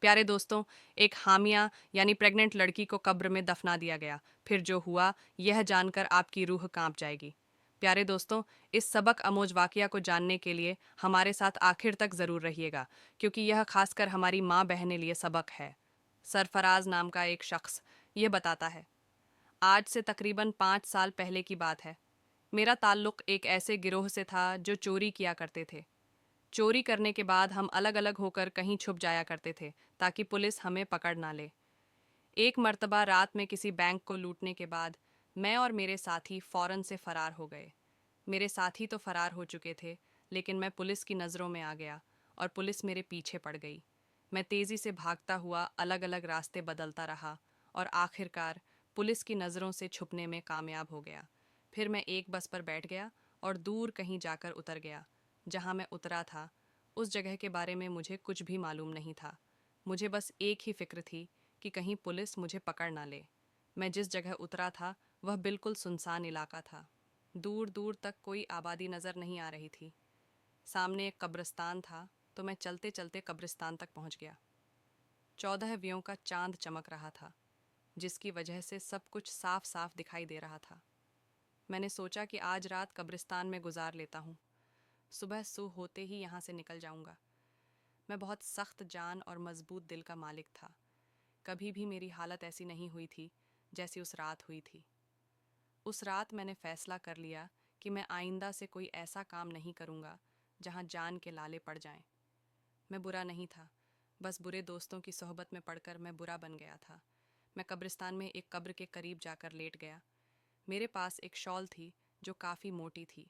प्यारे दोस्तों, एक हामिया यानी प्रेग्नेंट लड़की को कब्र में दफना दिया गया। फिर जो हुआ, यह जानकर आपकी रूह कांप जाएगी। प्यारे दोस्तों, इस सबक अमोज वाकया को जानने के लिए हमारे साथ आखिर तक ज़रूर रहिएगा, क्योंकि यह खासकर हमारी माँ बहनें लिए सबक है। सरफराज नाम का एक शख्स ये बताता है, आज से तकरीबन 5 साल पहले की बात है। मेरा ताल्लुक़ एक ऐसे गिरोह से था जो चोरी किया करते थे। चोरी करने के बाद हम अलग अलग होकर कहीं छुप जाया करते थे ताकि पुलिस हमें पकड़ ना ले। एक मर्तबा रात में किसी बैंक को लूटने के बाद मैं और मेरे साथी फौरन से फरार हो गए। मेरे साथी तो फरार हो चुके थे, लेकिन मैं पुलिस की नज़रों में आ गया और पुलिस मेरे पीछे पड़ गई। मैं तेज़ी से भागता हुआ अलग अलग रास्ते बदलता रहा और आखिरकार पुलिस की नज़रों से छुपने में कामयाब हो गया। फिर मैं एक बस पर बैठ गया और दूर कहीं जाकर उतर गया। जहाँ मैं उतरा था उस जगह के बारे में मुझे कुछ भी मालूम नहीं था। मुझे बस एक ही फिक्र थी कि कहीं पुलिस मुझे पकड़ ना ले। मैं जिस जगह उतरा था वह बिल्कुल सुनसान इलाका था। दूर दूर तक कोई आबादी नज़र नहीं आ रही थी। सामने एक कब्रिस्तान था, तो मैं चलते चलते कब्रिस्तान तक पहुंच गया। 14 का चांद चमक रहा था, जिसकी वजह से सब कुछ साफ साफ दिखाई दे रहा था। मैंने सोचा कि आज रात कब्रिस्तान में गुजार लेता हूँ। सुबह सू होते ही यहाँ से निकल जाऊंगा। मैं बहुत सख्त जान और मजबूत दिल का मालिक था। कभी भी मेरी हालत ऐसी नहीं हुई थी जैसी उस रात हुई थी। उस रात मैंने फैसला कर लिया कि मैं आइंदा से कोई ऐसा काम नहीं करूँगा जहाँ जान के लाले पड़ जाएं। मैं बुरा नहीं था, बस बुरे दोस्तों की सोहबत में पड़कर मैं बुरा बन गया था। मैं कब्रिस्तान में एक कब्र के करीब जाकर लेट गया। मेरे पास एक शॉल थी जो काफ़ी मोटी थी।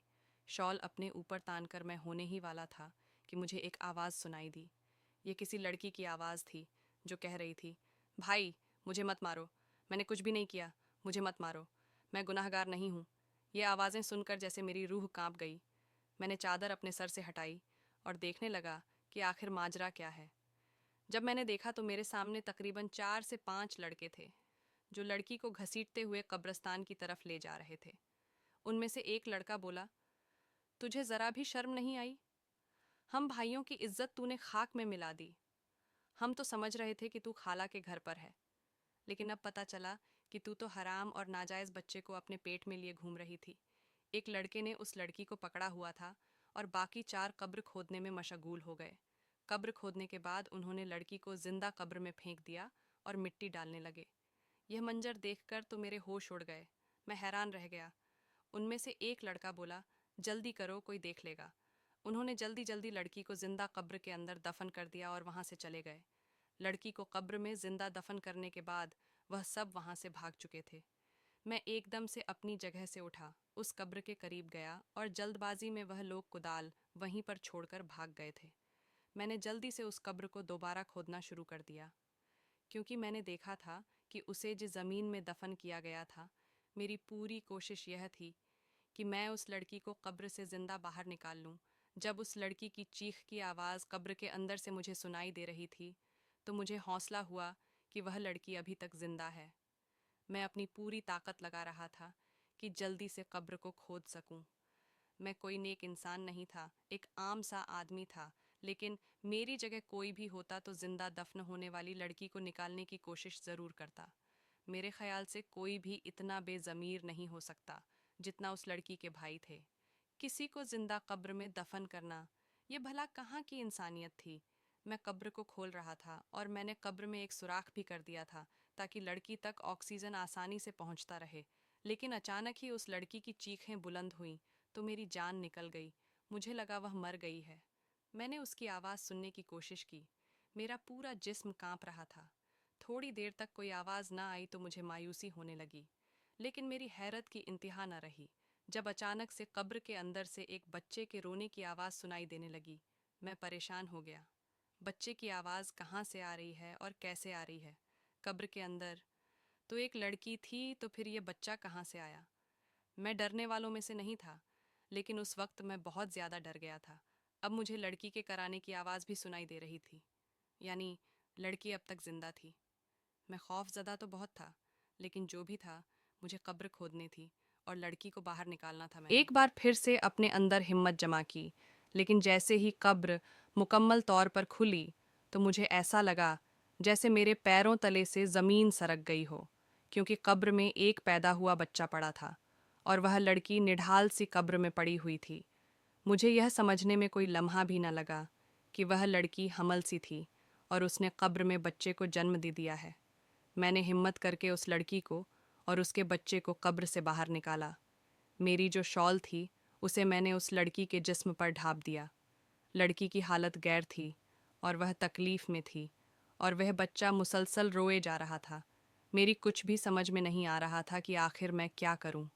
शॉल अपने ऊपर तानकर मैं होने ही वाला था कि मुझे एक आवाज़ सुनाई दी। ये किसी लड़की की आवाज़ थी जो कह रही थी, भाई मुझे मत मारो, मैंने कुछ भी नहीं किया, मुझे मत मारो, मैं गुनाहगार नहीं हूँ। ये आवाज़ें सुनकर जैसे मेरी रूह कांप गई। मैंने चादर अपने सर से हटाई और देखने लगा कि आखिर माजरा क्या है। जब मैंने देखा तो मेरे सामने तकरीबन 4 से 5 लड़के थे जो लड़की को घसीटते हुए कब्रिस्तान की तरफ ले जा रहे थे। उनमें से एक लड़का बोला, तुझे ज़रा भी शर्म नहीं आई? हम भाइयों की इज्जत तूने खाक में मिला दी। हम तो समझ रहे थे कि तू खाला के घर पर है, लेकिन अब पता चला कि तू तो हराम और नाजायज़ बच्चे को अपने पेट में लिए घूम रही थी। एक लड़के ने उस लड़की को पकड़ा हुआ था और बाकी 4 कब्र खोदने में मशगूल हो गए। कब्र खोदने के बाद उन्होंने लड़की को जिंदा कब्र में फेंक दिया और मिट्टी डालने लगे। यह मंजर देखकर तो मेरे होश उड़ गए। मैं हैरान रह गया। उनमें से एक लड़का बोला, जल्दी करो, कोई देख लेगा। उन्होंने जल्दी जल्दी लड़की को जिंदा कब्र के अंदर दफन कर दिया और वहां से चले गए। लड़की को कब्र में जिंदा दफन करने के बाद वह सब वहां से भाग चुके थे। मैं एकदम से अपनी जगह से उठा, उस कब्र के करीब गया और जल्दबाजी में वह लोग कुदाल वहीं पर छोड़कर भाग गए थे। मैंने जल्दी से उस कब्र को दोबारा खोदना शुरू कर दिया, क्योंकि मैंने देखा था कि उसे जिस ज़मीन में दफन किया गया था, मेरी पूरी कोशिश यह थी कि मैं उस लड़की को कब्र से ज़िंदा बाहर निकाल लूं। जब उस लड़की की चीख की आवाज़ कब्र के अंदर से मुझे सुनाई दे रही थी, तो मुझे हौसला हुआ कि वह लड़की अभी तक ज़िंदा है। मैं अपनी पूरी ताकत लगा रहा था कि जल्दी से कब्र को खोद सकूं। मैं कोई नेक इंसान नहीं था, एक आम सा आदमी था, लेकिन मेरी जगह कोई भी होता तो जिंदा दफन होने वाली लड़की को निकालने की कोशिश ज़रूर करता। मेरे ख्याल से कोई भी इतना बेज़मीर नहीं हो सकता जितना उस लड़की के भाई थे। किसी को जिंदा कब्र में दफन करना, ये भला कहाँ की इंसानियत थी। मैं कब्र को खोल रहा था और मैंने कब्र में एक सुराख भी कर दिया था ताकि लड़की तक ऑक्सीजन आसानी से पहुंचता रहे। लेकिन अचानक ही उस लड़की की चीखें बुलंद हुईं तो मेरी जान निकल गई। मुझे लगा वह मर गई है। मैंने उसकी आवाज़ सुनने की कोशिश की। मेरा पूरा जिस्म कांप रहा था। थोड़ी देर तक कोई आवाज़ ना आई तो मुझे मायूसी होने लगी, लेकिन मेरी हैरत की इंतहा न रही जब अचानक से कब्र के अंदर से एक बच्चे के रोने की आवाज़ सुनाई देने लगी। मैं परेशान हो गया। बच्चे की आवाज़ कहाँ से आ रही है और कैसे आ रही है? कब्र के अंदर तो एक लड़की थी, तो फिर ये बच्चा कहाँ से आया? मैं डरने वालों में से नहीं था, लेकिन उस वक्त मैं बहुत ज़्यादा डर गया था। अब मुझे लड़की के कराने की आवाज़ भी सुनाई दे रही थी, यानी लड़की अब तक जिंदा थी। मैं खौफज़दा तो बहुत था, लेकिन जो भी था, मुझे कब्र खोदनी थी और लड़की को बाहर निकालना था। मैंने एक बार फिर से अपने अंदर हिम्मत जमा की, लेकिन जैसे ही कब्र मुकम्मल तौर पर खुली तो मुझे ऐसा लगा जैसे मेरे पैरों तले से ज़मीन सरक गई हो, क्योंकि कब्र में एक पैदा हुआ बच्चा पड़ा था और वह लड़की निढाल सी कब्र में पड़ी हुई थी। मुझे यह समझने में कोई लम्हा भी न लगा कि वह लड़की हमल सी थी और उसने कब्र में बच्चे को जन्म दे दिया है। मैंने हिम्मत करके उस लड़की को और उसके बच्चे को कब्र से बाहर निकाला। मेरी जो शॉल थी उसे मैंने उस लड़की के जिस्म पर ढाँप दिया। लड़की की हालत गैर थी और वह तकलीफ़ में थी और वह बच्चा मुसलसल रोए जा रहा था। मेरी कुछ भी समझ में नहीं आ रहा था कि आखिर मैं क्या करूं।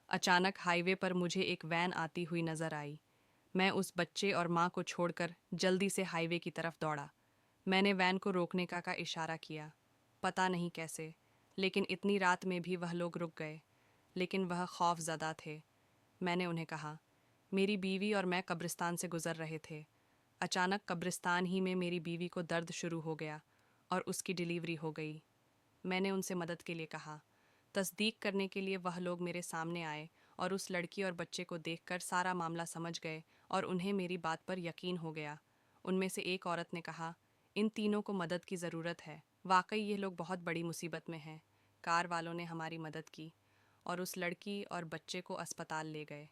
अचानक हाईवे पर मुझे एक वैन आती हुई नज़र आई। मैं उस बच्चे और माँ को छोड़कर जल्दी से हाईवे की तरफ दौड़ा। मैंने वैन को रोकने का इशारा किया, पता नहीं कैसे, लेकिन इतनी रात में भी वह लोग रुक गए। लेकिन वह खौफज़दा थे। मैंने उन्हें कहा, मेरी बीवी और मैं कब्रिस्तान से गुज़र रहे थे। अचानक कब्रिस्तान ही में मेरी बीवी को दर्द शुरू हो गया और उसकी डिलीवरी हो गई। मैंने उनसे मदद के लिए कहा। तस्दीक करने के लिए वह लोग मेरे सामने आए और उस लड़की और बच्चे को देखकर सारा मामला समझ गए और उन्हें मेरी बात पर यकीन हो गया। उनमें से एक औरत ने कहा, इन तीनों को मदद की ज़रूरत है। वाकई ये लोग बहुत बड़ी मुसीबत में हैं। कार वालों ने हमारी मदद की और उस लड़की और बच्चे को अस्पताल ले गए।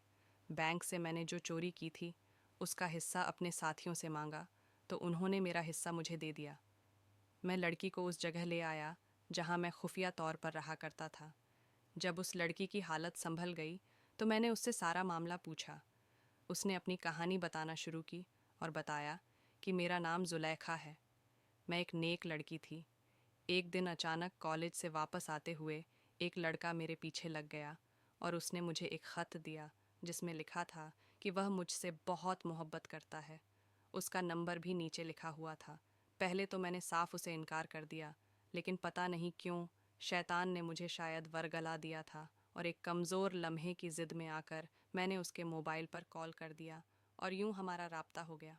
बैंक से मैंने जो चोरी की थी उसका हिस्सा अपने साथियों से मांगा तो उन्होंने मेरा हिस्सा मुझे दे दिया। मैं लड़की को उस जगह ले आया जहां मैं खुफिया तौर पर रहा करता था। जब उस लड़की की हालत संभल गई तो मैंने उससे सारा मामला पूछा। उसने अपनी कहानी बताना शुरू की और बताया कि मेरा नाम जुलेखा है। मैं एक नेक लड़की थी। एक दिन अचानक कॉलेज से वापस आते हुए एक लड़का मेरे पीछे लग गया और उसने मुझे एक ख़त दिया जिसमें लिखा था कि वह मुझसे बहुत मोहब्बत करता है। उसका नंबर भी नीचे लिखा हुआ था। पहले तो मैंने साफ उसे इनकार कर दिया, लेकिन पता नहीं क्यों शैतान ने मुझे शायद वरगला दिया था और एक कमज़ोर लम्हे की ज़िद में आकर मैंने उसके मोबाइल पर कॉल कर दिया और यूं हमारा राब्ता हो गया।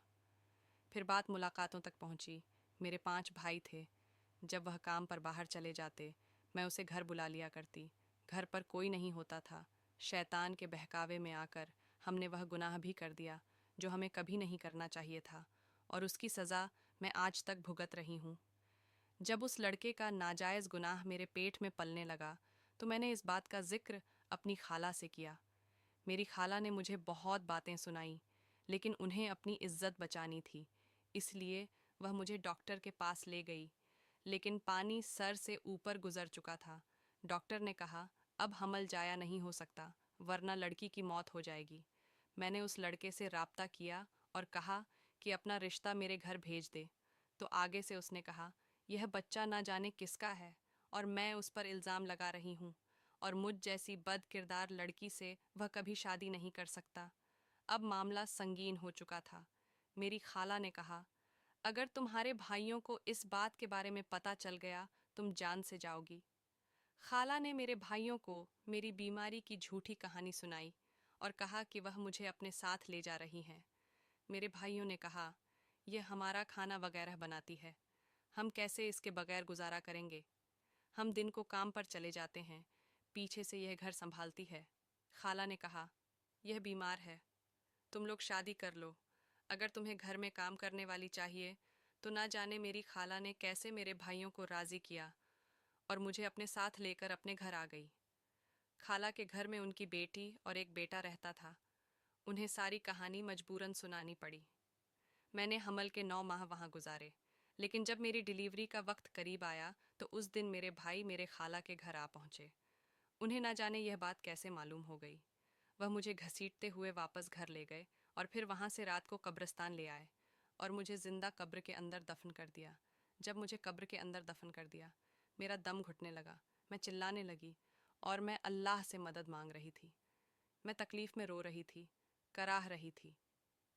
फिर बात मुलाकातों तक पहुंची। मेरे 5 भाई थे। जब वह काम पर बाहर चले जाते मैं उसे घर बुला लिया करती। घर पर कोई नहीं होता था। शैतान के बहकावे में आकर हमने वह गुनाह भी कर दिया जो हमें कभी नहीं करना चाहिए था और उसकी सज़ा मैं आज तक भुगत रही हूँ। जब उस लड़के का नाजायज़ गुनाह मेरे पेट में पलने लगा तो मैंने इस बात का जिक्र अपनी खाला से किया। मेरी खाला ने मुझे बहुत बातें सुनाई, लेकिन उन्हें अपनी इज्जत बचानी थी, इसलिए वह मुझे डॉक्टर के पास ले गई। लेकिन पानी सर से ऊपर गुजर चुका था। डॉक्टर ने कहा, अब हमल जाया नहीं हो सकता, वरना लड़की की मौत हो जाएगी। मैंने उस लड़के से राब्ता किया और कहा कि अपना रिश्ता मेरे घर भेज दे। तो आगे से उसने कहा, यह बच्चा ना जाने किसका है और मैं उस पर इल्ज़ाम लगा रही हूँ और मुझ जैसी बद किरदार लड़की से वह कभी शादी नहीं कर सकता। अब मामला संगीन हो चुका था। मेरी खाला ने कहा, अगर तुम्हारे भाइयों को इस बात के बारे में पता चल गया तुम जान से जाओगी। खाला ने मेरे भाइयों को मेरी बीमारी की झूठी कहानी सुनाई और कहा कि वह मुझे अपने साथ ले जा रही हैं। मेरे भाइयों ने कहा, यह हमारा खाना वगैरह बनाती है, हम कैसे इसके बगैर गुजारा करेंगे। हम दिन को काम पर चले जाते हैं, पीछे से यह घर संभालती है। खाला ने कहा, यह बीमार है, तुम लोग शादी कर लो। अगर तुम्हें घर में काम करने वाली चाहिए तो ना जाने मेरी खाला ने कैसे मेरे भाइयों को राज़ी किया और मुझे अपने साथ लेकर अपने घर आ गई। खाला के घर में उनकी बेटी और एक बेटा रहता था। उन्हें सारी कहानी मजबूरन सुनानी पड़ी। मैंने हमल के 9 माह वहाँ गुजारे, लेकिन जब मेरी डिलीवरी का वक्त करीब आया तो उस दिन मेरे भाई मेरे खाला के घर आ पहुँचे। उन्हें ना जाने यह बात कैसे मालूम हो गई। वह मुझे घसीटते हुए वापस घर ले गए और फिर वहाँ से रात को कब्रिस्तान ले आए और मुझे जिंदा कब्र के अंदर दफन कर दिया। जब मुझे कब्र के अंदर दफन कर दिया, मेरा दम घुटने लगा। मैं चिल्लाने लगी और मैं अल्लाह से मदद मांग रही थी। मैं तकलीफ़ में रो रही थी, कराह रही थी।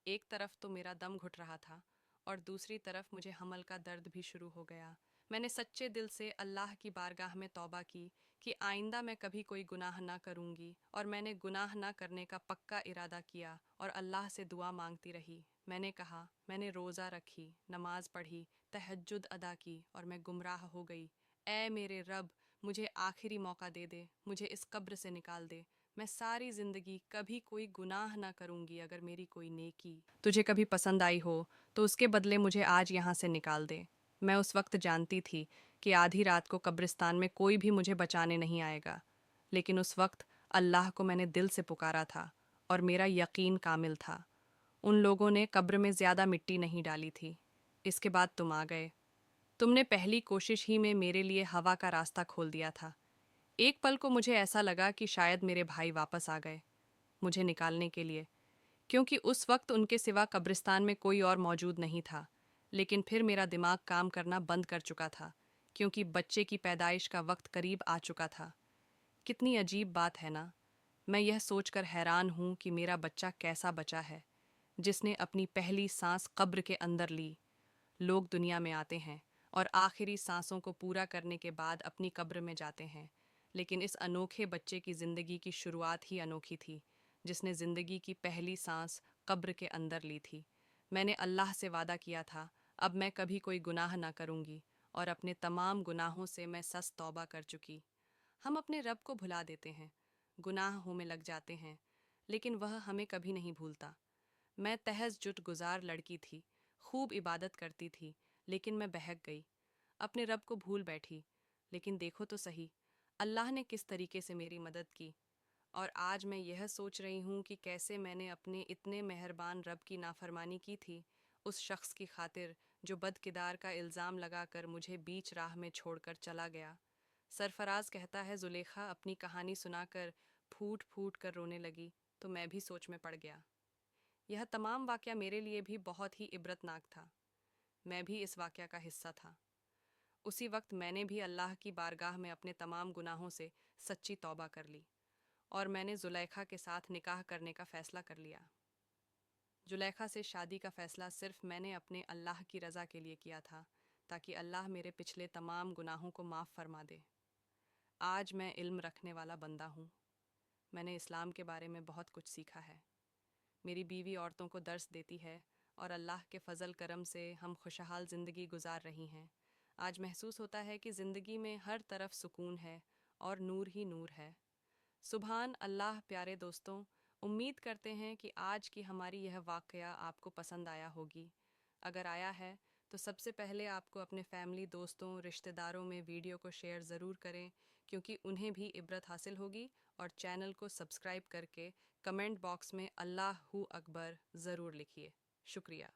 एक तरफ तो मेरा दम घुट रहा था और दूसरी तरफ मुझे हमल का दर्द भी शुरू हो गया। मैंने सच्चे दिल से अल्लाह की बारगाह में तौबा की कि आइंदा मैं कभी कोई गुनाह ना करूंगी और मैंने गुनाह ना करने का पक्का इरादा किया और अल्लाह से दुआ मांगती रही। मैंने कहा, मैंने रोज़ा रखी, नमाज पढ़ी, तहज्जुद अदा की और मैं गुमराह हो गई। ऐ मेरे रब, मुझे आखिरी मौका दे दे, मुझे इस कब्र से निकाल दे। मैं सारी जिंदगी कभी कोई गुनाह ना करूंगी। अगर मेरी कोई नेकी तुझे कभी पसंद आई हो तो उसके बदले मुझे आज यहाँ से निकाल दे। मैं उस वक्त जानती थी कि आधी रात को कब्रिस्तान में कोई भी मुझे बचाने नहीं आएगा, लेकिन उस वक्त अल्लाह को मैंने दिल से पुकारा था और मेरा यकीन कामिल था। उन लोगों ने कब्र में ज़्यादा मिट्टी नहीं डाली थी। इसके बाद तुम आ गए। तुमने पहली कोशिश ही में मेरे लिए हवा का रास्ता खोल दिया था। एक पल को मुझे ऐसा लगा कि शायद मेरे भाई वापस आ गए मुझे निकालने के लिए, क्योंकि उस वक्त उनके सिवा कब्रिस्तान में कोई और मौजूद नहीं था। लेकिन फिर मेरा दिमाग काम करना बंद कर चुका था, क्योंकि बच्चे की पैदाइश का वक्त करीब आ चुका था। कितनी अजीब बात है ना। मैं यह सोचकर हैरान हूं कि मेरा बच्चा कैसा बचा है, जिसने अपनी पहली सांस कब्र के अंदर ली। लोग दुनिया में आते हैं और आखिरी सांसों को पूरा करने के बाद अपनी कब्र में जाते हैं, लेकिन इस अनोखे बच्चे की ज़िंदगी की शुरुआत ही अनोखी थी, जिसने ज़िंदगी की पहली सांस कब्र के अंदर ली थी। मैंने अल्लाह से वादा किया था, अब मैं कभी कोई गुनाह ना करूँगी, और अपने तमाम गुनाहों से मैं सच तौबा कर चुकी। हम अपने रब को भुला देते हैं, गुनाहों में लग जाते हैं, लेकिन वह हमें कभी नहीं भूलता। मैं तहज्जुद गुजार लड़की थी, खूब इबादत करती थी, लेकिन मैं बहक गई, अपने रब को भूल बैठी। लेकिन देखो तो सही, अल्लाह ने किस तरीके से मेरी मदद की। और आज मैं यह सोच रही हूँ कि कैसे मैंने अपने इतने मेहरबान रब की नाफरमानी की थी, उस शख्स की खातिर जो बदकिरदार का इल्ज़ाम लगाकर मुझे बीच राह में छोड़कर चला गया। सरफराज कहता है, जुलेखा अपनी कहानी सुनाकर फूट फूट कर रोने लगी, तो मैं भी सोच में पड़ गया। यह तमाम वाक़या मेरे लिए भी बहुत ही इबरतनाक था। मैं भी इस वाक़या का हिस्सा था। उसी वक्त मैंने भी अल्लाह की बारगाह में अपने तमाम गुनाहों से सच्ची तौबा कर ली, और मैंने जुलेखा के साथ निकाह करने का फ़ैसला कर लिया। जुलेखा से शादी का फ़ैसला सिर्फ मैंने अपने अल्लाह की रज़ा के लिए किया था, ताकि अल्लाह मेरे पिछले तमाम गुनाहों को माफ़ फरमा दे। आज मैं इल्म रखने वाला बंदा हूँ। मैंने इस्लाम के बारे में बहुत कुछ सीखा है। मेरी बीवी औरतों को दर्स देती है, और अल्लाह के फ़ज़ल करम से हम खुशहाल ज़िंदगी गुजार रही हैं। आज महसूस होता है कि ज़िंदगी में हर तरफ सुकून है और नूर ही नूर है। सुभान अल्लाह। प्यारे दोस्तों, उम्मीद करते हैं कि आज की हमारी यह वाक़या आपको पसंद आया होगी। अगर आया है तो सबसे पहले आपको अपने फैमिली, दोस्तों, रिश्तेदारों में वीडियो को शेयर ज़रूर करें, क्योंकि उन्हें भी इबरत हासिल होगी। और चैनल को सब्सक्राइब करके कमेंट बॉक्स में अल्लाह हू अकबर ज़रूर लिखिए। शुक्रिया।